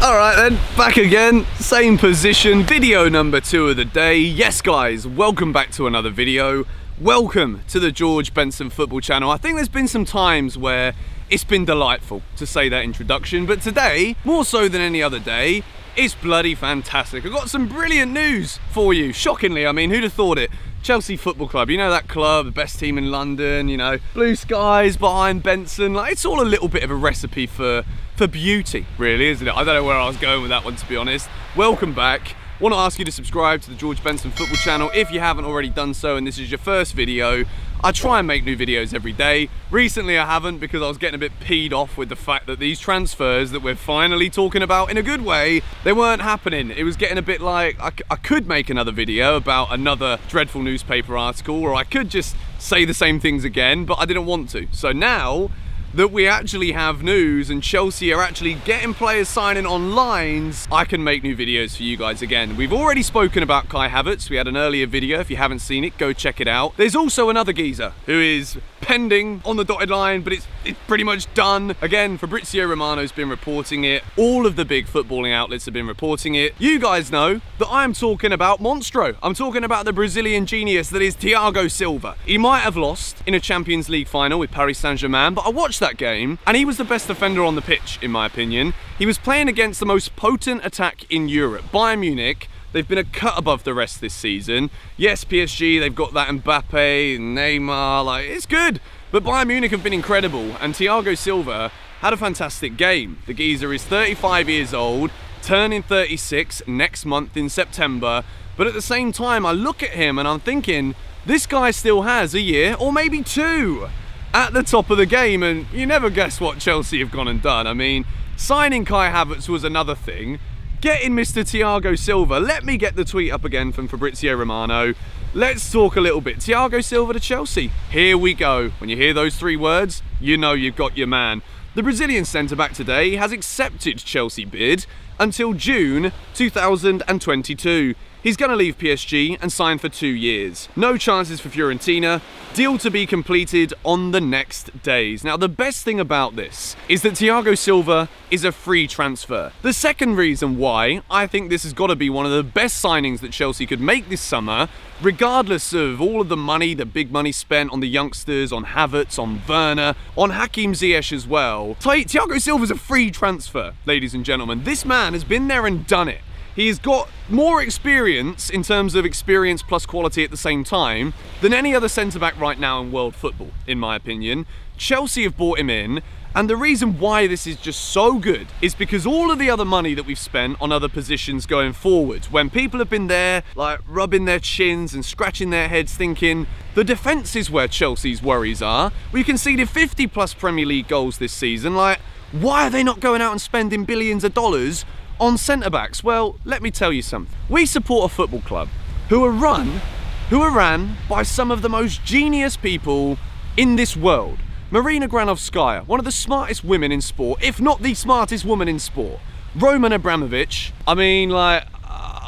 Alright then, back again, same position, video number 2 of the day. Yes guys, welcome back to another video. Welcome to the George Benson Football Channel. I think there's been some times where it's been delightful to say that introduction, but today, more so than any other day, it's bloody fantastic. I've got some brilliant news for you. Shockingly, I mean, who'd have thought it? Chelsea Football Club, you know that club, the best team in London, you know, blue skies behind Benson. Like, it's all a little bit of a recipe for beauty, really, isn't it? I don't know where I was going with that one, to be honest. Welcome back. Want to ask you to subscribe to the George Benson Football Channel if you haven't already done so and this is your first video. I try and make new videos every day. Recently I haven't because I was getting a bit peed off with the fact that these transfers that we're finally talking about in a good way, they weren't happening. It was getting a bit like, I could make another video about another dreadful newspaper article, or I could just say the same things again, but I didn't want to. So now that we actually have news and Chelsea are actually getting players signing on lines, I can make new videos for you guys again. We've already spoken about Kai Havertz. We had an earlier video. If you haven't seen it, go check it out. There's also another geezer who is pending on the dotted line, but it's pretty much done. Again, Fabrizio Romano's been reporting it. All of the big footballing outlets have been reporting it. You guys know that I'm talking about Monstro. I'm talking about the Brazilian genius that is Thiago Silva. He might have lost in a Champions League final with Paris Saint-Germain, but I watched that game and he was the best defender on the pitch, in my opinion. He was playing against the most potent attack in Europe, Bayern Munich. They've been a cut above the rest this season. Yes, PSG, they've got that Mbappe, Neymar, like, it's good. But Bayern Munich have been incredible, and Thiago Silva had a fantastic game. The geezer is 35 years old, turning 36 next month in September. But at the same time, I look at him and I'm thinking, this guy still has a year or maybe 2 at the top of the game, and you never guess what Chelsea have gone and done. I mean, signing Kai Havertz was another thing. Getting Mr. Thiago Silva, let me get the tweet up again from Fabrizio Romano. Let's talk a little bit. Thiago Silva to Chelsea. Here we go. When you hear those 3 words, you know you've got your man. The Brazilian centre-back today has accepted Chelsea bid until June 2022. He's going to leave PSG and sign for 2 years. No chances for Fiorentina. Deal to be completed on the next days. Now, the best thing about this is that Thiago Silva is a free transfer. The second reason why I think this has got to be one of the best signings that Chelsea could make this summer, regardless of all of the money, the big money spent on the youngsters, on Havertz, on Werner, on Hakim Ziyech as well. Thiago Silva's a free transfer, ladies and gentlemen. This man has been there and done it. He's got more experience in terms of experience plus quality at the same time than any other centre-back right now in world football, in my opinion. Chelsea have bought him in, and the reason why this is just so good is because all of the other money that we've spent on other positions going forward, when people have been there, like, rubbing their chins and scratching their heads thinking, the defence is where Chelsea's worries are. We conceded 50+ Premier League goals this season. Like, why are they not going out and spending billions of dollars on centre-backs? Well, let me tell you something. We support a football club who are ran by some of the most genius people in this world. Marina Granovskaya, one of the smartest women in sport, if not the smartest woman in sport. Roman Abramovich, I mean, like,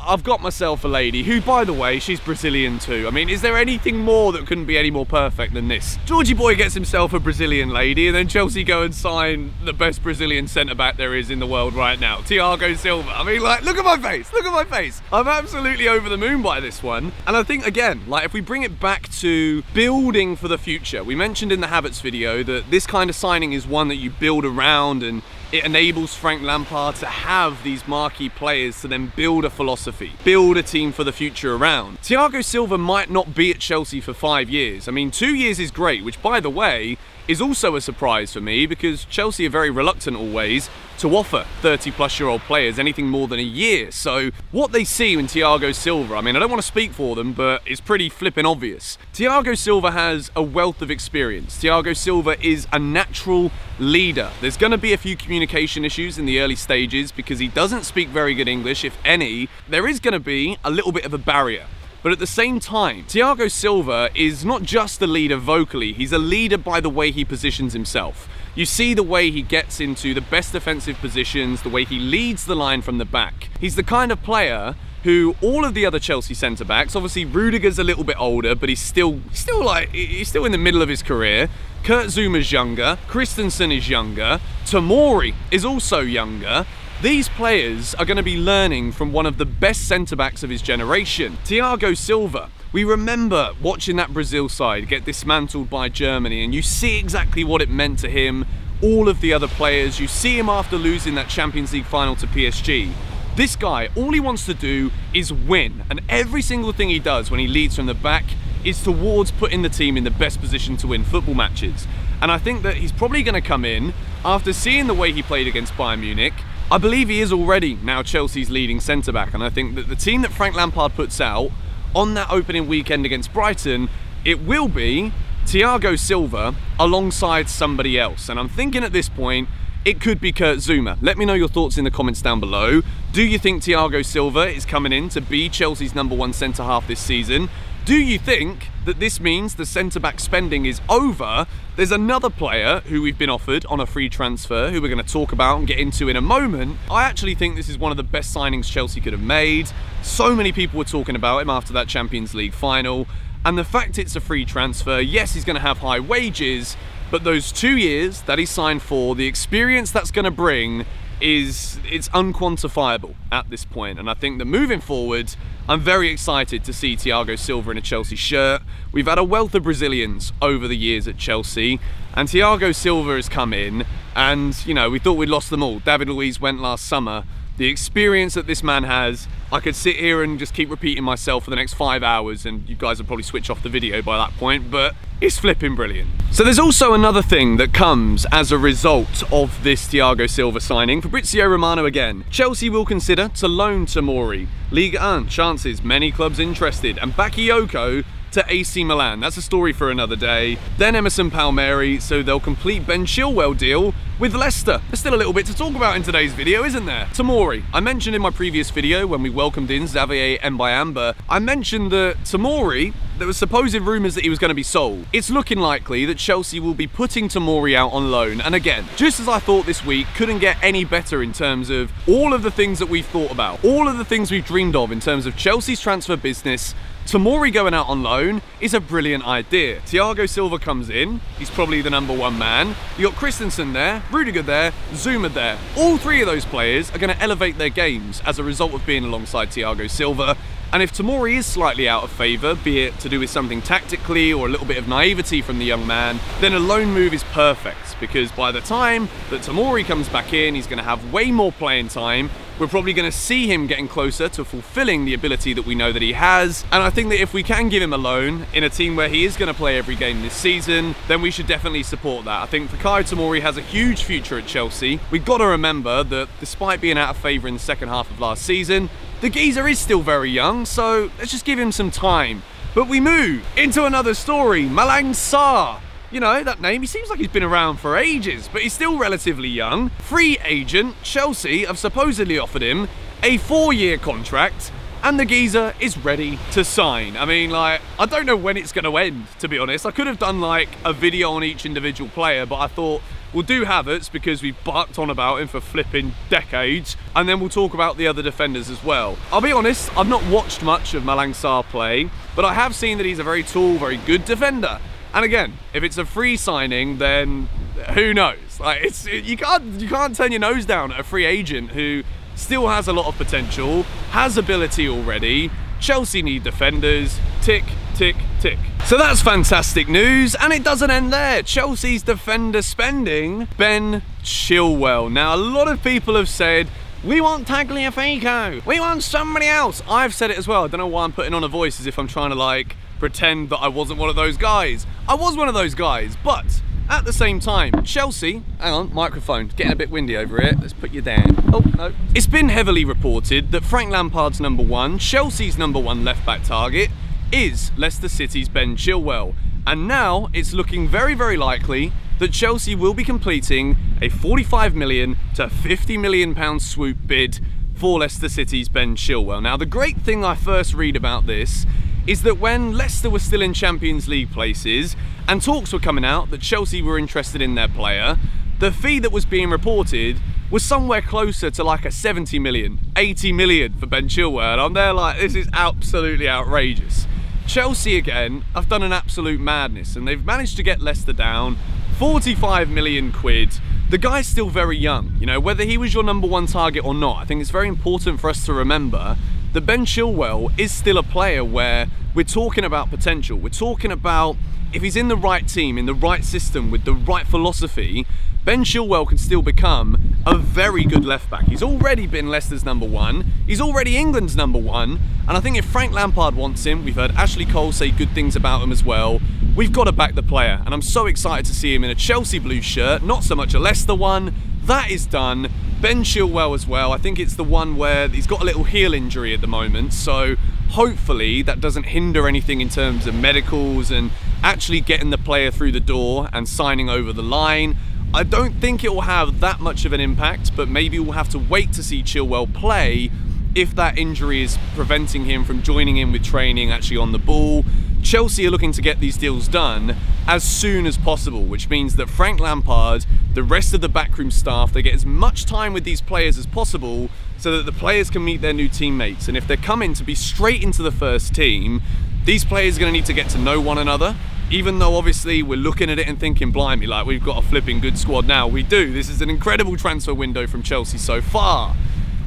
I've got myself a lady who, by the way, she's Brazilian too. I mean, is there anything more that couldn't be any more perfect than this? Georgie boy gets himself a Brazilian lady, and then Chelsea go and sign the best Brazilian centre-back there is in the world right now, Thiago Silva. I mean, like, look at my face, look at my face. I'm absolutely over the moon by this one. And I think, again, like, if we bring it back to building for the future, we mentioned in the Havertz video that this kind of signing is one that you build around, and it enables Frank Lampard to have these marquee players to then build a philosophy, build a team for the future around. Thiago Silva might not be at Chelsea for 5 years. I mean, 2 years is great, which, by the way, is also a surprise for me because Chelsea are very reluctant always to offer 30+-year-old players anything more than a year. So what they see in Thiago Silva, I mean, I don't want to speak for them, but it's pretty flippin' obvious. Thiago Silva has a wealth of experience. Thiago Silva is a natural leader. There's going to be a few communication issues in the early stages because he doesn't speak very good English, if any. There is going to be a little bit of a barrier. But at the same time, Thiago Silva is not just a leader vocally, he's a leader by the way he positions himself. You see the way he gets into the best defensive positions, the way he leads the line from the back. He's the kind of player who all of the other Chelsea centre-backs, obviously Rudiger's a little bit older, but he's still in the middle of his career. Kurt Zouma's younger, Christensen is younger, Tomori is also younger. These players are going to be learning from one of the best centre-backs of his generation, Thiago Silva. We remember watching that Brazil side get dismantled by Germany, and you see exactly what it meant to him, all of the other players. You see him after losing that Champions League final to PSG. This guy, all he wants to do is win, and every single thing he does when he leads from the back is towards putting the team in the best position to win football matches. And I think that he's probably going to come in after seeing the way he played against Bayern Munich. I believe he is already now Chelsea's leading centre-back, and I think that the team that Frank Lampard puts out on that opening weekend against Brighton, it will be Thiago Silva alongside somebody else. And I'm thinking at this point, it could be Kurt Zouma. Let me know your thoughts in the comments down below. Do you think Thiago Silva is coming in to be Chelsea's #1 centre-half this season? Do you think that this means the centre-back spending is over? There's another player who we've been offered on a free transfer who we're going to talk about and get into in a moment. I actually think this is one of the best signings Chelsea could have made. So many people were talking about him after that Champions League final. And the fact it's a free transfer, yes, he's going to have high wages, but those 2 years that he signed for, the experience that's going to bring it's unquantifiable at this point. And I think that moving forward, I'm very excited to see Thiago Silva in a Chelsea shirt. We've had a wealth of Brazilians over the years at Chelsea, and Thiago Silva has come in, and you know, we thought we'd lost them all. David Luiz went last summer. The experience that this man has, I could sit here and just keep repeating myself for the next 5 hours and you guys would probably switch off the video by that point, but it's flipping brilliant. So there's also another thing that comes as a result of this Thiago Silva signing. Fabrizio Romano again. Chelsea will consider to loan Tomori. Ligue 1 chances, many clubs interested, and Bakayoko to AC Milan. That's a story for another day. Then Emerson Palmieri, so they'll complete Ben Chilwell deal with Leicester. There's still a little bit to talk about in today's video, isn't there? Tomori. I mentioned in my previous video when we welcomed in Xavier Mbayamba, I mentioned that Tomori, there was supposed rumours that he was going to be sold. It's looking likely that Chelsea will be putting Tomori out on loan. And again, just as I thought this week, couldn't get any better in terms of all of the things that we've thought about, all of the things we've dreamed of in terms of Chelsea's transfer business. Tomori going out on loan is a brilliant idea. Thiago Silva comes in, he's probably the #1 man. You got Christensen there, Rudiger there, Zouma there. All three of those players are going to elevate their games as a result of being alongside Thiago Silva. And if Tomori is slightly out of favour, be it to do with something tactically or a little bit of naivety from the young man, then a loan move is perfect, because by the time that Tomori comes back in, he's going to have way more playing time. We're probably going to see him getting closer to fulfilling the ability that we know that he has. And I think that if we can give him a loan in a team where he is going to play every game this season, then we should definitely support that. I think Fikayo Tomori has a huge future at Chelsea. We've got to remember that despite being out of favour in the second half of last season, the geezer is still very young, so let's just give him some time. But we move into another story, Malang Sarr. You know, that name, he seems like he's been around for ages, but he's still relatively young. Free agent, Chelsea have supposedly offered him a 4-year contract, and the geezer is ready to sign. I mean, like, I don't know when it's going to end, to be honest. I could have done, like, a video on each individual player, but I thought, we'll do Havertz because we've barked on about him for flipping decades, and then we'll talk about the other defenders as well. I'll be honest, I've not watched much of Malang Sarr play, but I have seen that he's a very tall, very good defender. And again, if it's a free signing, then who knows? Like, you can't turn your nose down at a free agent who still has a lot of potential, has ability already. Chelsea need defenders. Tick, tick, tick. So that's fantastic news, and it doesn't end there. Chelsea's defender spending, Ben Chilwell. Now, a lot of people have said, we want Tagliafico, we want somebody else. I've said it as well. I don't know why I'm putting on a voice as if I'm trying to, like, pretend that I wasn't one of those guys. I was one of those guys, but at the same time, Chelsea, hang on, microphone, getting a bit windy over here, let's put you down. Oh, no. It's been heavily reported that Frank Lampard's #1, Chelsea's #1 left-back target is Leicester City's Ben Chilwell. And now it's looking very, very likely that Chelsea will be completing a £45 million to £50 million swoop bid for Leicester City's Ben Chilwell. Now, the great thing I first read about this is that when Leicester was still in Champions League places and talks were coming out that Chelsea were interested in their player, the fee that was being reported was somewhere closer to like a 70 million, 80 million for Ben Chilwell. And I'm there like, this is absolutely outrageous. Chelsea again have done an absolute madness, and they've managed to get Leicester down 45 million quid the guy's still very young. You know, whether he was your #1 target or not, I think it's very important for us to remember that Ben Chilwell is still a player where we're talking about potential. We're talking about if he's in the right team, in the right system, with the right philosophy, Ben Chilwell can still become a very good left back. He's already been Leicester's #1, he's already England's #1, and I think if Frank Lampard wants him, we've heard Ashley Cole say good things about him as well, we've got to back the player, and I'm so excited to see him in a Chelsea blue shirt, not so much a Leicester one. That is done. Ben Chilwell as well, I think it's the one where he's got a little heel injury at the moment, so hopefully that doesn't hinder anything in terms of medicals and actually getting the player through the door and signing over the line. I don't think it will have that much of an impact, but maybe we'll have to wait to see Chilwell play if that injury is preventing him from joining in with training actually on the ball. Chelsea are looking to get these deals done as soon as possible, which means that Frank Lampard, the rest of the backroom staff, they get as much time with these players as possible so that the players can meet their new teammates. And if they're coming to be straight into the first team, these players are going to need to get to know one another. Even though obviously we're looking at it and thinking, blimey, like we've got a flipping good squad now. We do. This is an incredible transfer window from Chelsea so far.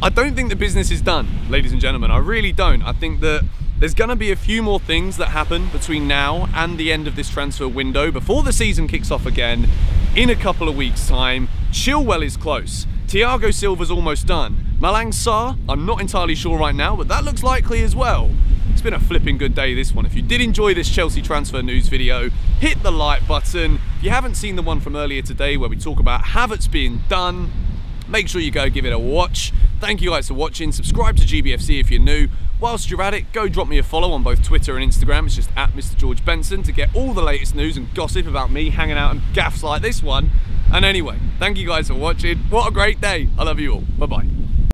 I don't think the business is done, ladies and gentlemen. I really don't. I think that there's going to be a few more things that happen between now and the end of this transfer window before the season kicks off again in a couple of weeks' time. Chilwell is close. Thiago Silva's almost done. Malang Sarr, I'm not entirely sure right now, but that looks likely as well. It's been a flipping good day, this one. If you did enjoy this Chelsea transfer news video, hit the like button. If you haven't seen the one from earlier today where we talk about Havertz being done, make sure you go give it a watch. Thank you guys for watching. Subscribe to GBFC if you're new. Whilst you're at it, go drop me a follow on both Twitter and Instagram. It's just at Mr. George Benson to get all the latest news and gossip about me hanging out in gaffs like this one. And anyway, thank you guys for watching. What a great day. I love you all. Bye-bye.